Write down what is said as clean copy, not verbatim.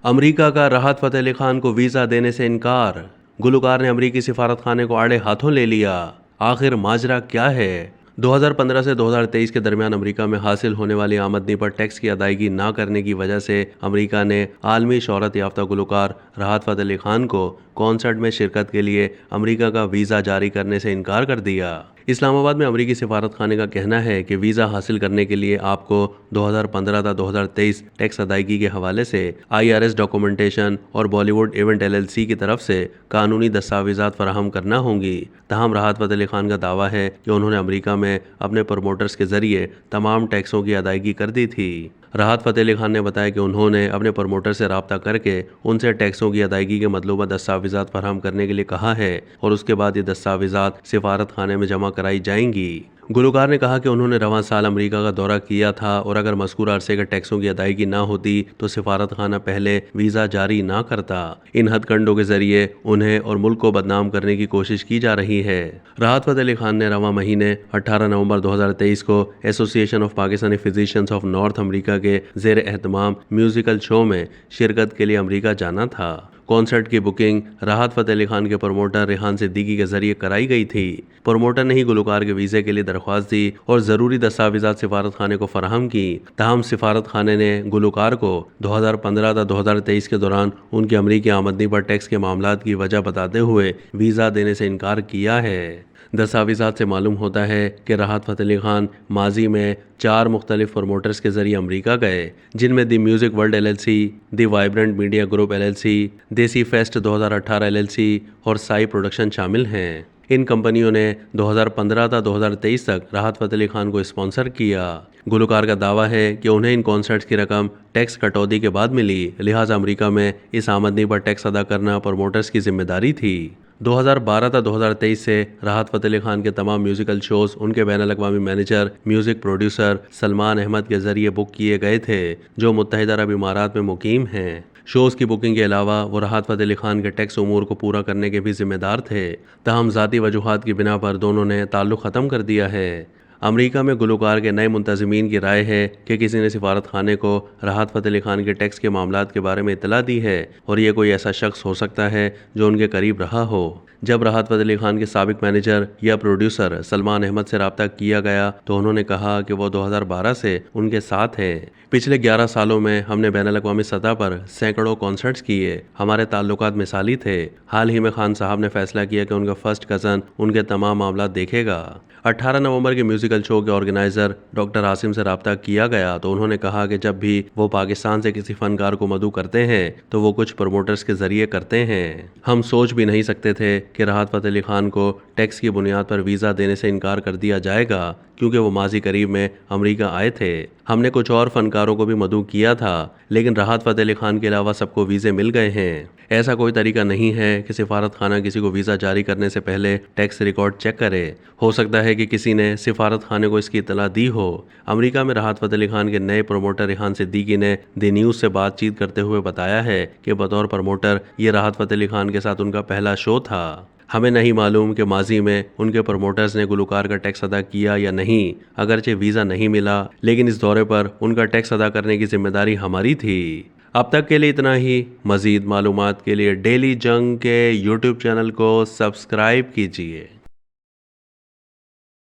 America का राहत फ़तेह अली खान को वीज़ा देने से इनकार। गुलकार ने अमेरिकी सिफारतखाने को आड़े हाथों ले लिया। आखिर माजरा क्या है? 2015 से 2023 के दरमियान अमेरिका में हासिल होने वाली आमदनी पर टैक्स की अदायगी ना करने की वजह से अमेरिका ने आलमी शोहरत याफ्ता गुलकार राहत फ़तेह अली खान को कॉन्सर्ट में शिरकत के लिए अमेरिका का वीज़ा जारी करने से इनकार कर दिया। इस्लामाबाद में अमेरिकी सिफारतखाने का कहना है कि वीज़ा हासिल करने के लिए आपको 2015 था 2023 टैक्स अदायगी के हवाले से IRS डॉक्यूमेंटेशन और बॉलीवुड इवेंट LLC की तरफ से कानूनी दस्तावेजात फराहम करना होंगी। तहम राहत फ़तेह अली खान का दावा है कि उन्होंने अमेरिका में अपने प्रमोटर्स के जरिए तमाम टैक्सों की अदायगी कर दी थी। राहत फ़तेह अली खान ने बताया कि उन्होंने अपने प्रमोटर से रब्ता करके उनसे टैक्सों की अदायगी के मतलूबा दस्तावेजात फराहम करने के लिए कहा है और उसके बाद ये दस्तावेजात सिफारत खाने में जमा कराई जाएंगी। गुलकार ने कहा कि उन्होंने रवां साल अमेरिका का दौरा किया था और अगर मज़कूर अरसे के टैक्सों की अदायगी ना होती तो सिफारत खाना पहले वीज़ा जारी ना करता। इन हथकंडों के जरिए उन्हें और मुल्क को बदनाम करने की कोशिश की जा रही है। राहत फ़तेह अली खान ने रवां महीने 18 नवंबर 2023 को association of Pakistani physicians of north America के ज़ेर एहतमाम म्यूजिकल शो में शिरकत के लिए अमेरिका जाना था। कॉन्सर्ट की बुकिंग राहत फ़तेह अली खान के प्रमोटर रेहान सिद्दीकी के जरिए कराई गई थी। प्रमोटर ने ही गुलकार के वीज़े के लिए दरख्वास्त दी और ज़रूरी दस्तावेजात सिफारत खाने को फराहम की। तहम सिफारत खाने ने गुलकार को 2015 था 2023 के दौरान उनकी अमरीकी आमदनी पर टैक्स के मामलात की वजह बताते हुए वीज़ा देने से इनकार किया है। दस्तावेजात से मालूम होता है कि राहत फ़तेह अली खान माजी में 4 मुख्तलिफ प्रमोटर्स के जरिए अमेरिका गए, जिनमें दी म्यूज़िक वर्ल्ड LLC, दी वाइब्रेंट मीडिया ग्रुप LLC, देसी फेस्ट 2018 LLC और साई प्रोडक्शन शामिल हैं। इन कंपनियों ने 2015 था 2023 तक राहत फ़तेह अली खान को स्पॉन्सर किया। गुलकार का दावा है कि उन्हें इन कॉन्सर्ट्स की रकम टैक्स कटौती के बाद मिली, लिहाजा अमेरिका में इस आमदनी पर टैक्स अदा करना प्रमोटर्स की जिम्मेदारी थी। 2012 था 2023 से राहत फ़तेह अली खान के तमाम म्यूजिकल शोज उनके बैनुल-अक़वामी manager music producer Salman Ahmed के जरिए बुक किए गए थे, जो मुत्तहिदा अरब इमारात में मुकीम हैं। शोज़ की बुकिंग के अलावा वो राहत फ़तेह अली खान के टैक्स उमूर को पूरा करने के भी जिम्मेदार थे। तहम ज़ाती वजूहात की बिना पर दोनों ने ताल्लुक़ ख़त्म कर दिया है। अमेरिका में गुलकार के नए मुंतज़मीन की राय है कि किसी ने सिफारत खाने को राहत फ़तेह अली खान के टैक्स के मामलात के बारे में इत्तला दी है और ये कोई ऐसा शख्स हो सकता है जो उनके करीब रहा हो। जब राहत फ़तेह अली खान के साबिक मैनेजर या प्रोड्यूसर सलमान अहमद से रब्ता किया गया तो उन्होंने कहा कि वो 2012 से उनके साथ हैं। पिछले 11 सालों में हमने बैनुल-अक़वामी सतह पर सैकड़ों कॉन्सर्ट्स किए। हमारे ताल्लुकात मिसाली थे। हाल ही में खान साहब ने फैसला किया कि उनका फर्स्ट कज़न उनके तमाम मामला देखेगा। 18 नवंबर के म्यूजिकल शो के ऑर्गेनाइजर डॉक्टर आसिम से रब्ता किया गया तो उन्होंने कहा कि जब भी वो पाकिस्तान से किसी फनकार को मदऊ करते हैं तो वो कुछ प्रमोटर्स के जरिए करते हैं। हम सोच भी नहीं सकते थे कि राहत फ़तेह अली खान को टैक्स की बुनियाद पर वीज़ा देने से इनकार कर दिया जाएगा, क्योंकि वो माजी करीब में अमेरिका आए थे। हमने कुछ और फनकारों को भी मदऊ किया था, लेकिन राहत फ़तेह अली खान के अलावा सबको वीज़े मिल गए हैं। ऐसा कोई तरीका नहीं है कि सिफारत खाना किसी को वीज़ा जारी करने से पहले टैक्स रिकॉर्ड चेक करे। हो सकता है कि किसी ने सिफारत खाने को इसकी इत्तला दी हो। अमेरिका में राहत फ़तेह अली खान के नए प्रमोटर रेहान सिद्दीकी ने दी न्यूज़ से बातचीत करते हुए बताया है कि बतौर प्रमोटर ये राहत फ़तेह अली खान के साथ उनका पहला शो था। हमें नहीं मालूम कि माजी में उनके प्रमोटर्स ने गुलकार का टैक्स अदा किया या नहीं। अगरचे वीज़ा नहीं मिला, लेकिन इस दौरे पर उनका टैक्स अदा करने की जिम्मेदारी हमारी थी। अब तक के लिए इतना ही। मज़ीद मालूमात के लिए डेली जंग के YouTube चैनल को सब्सक्राइब कीजिए।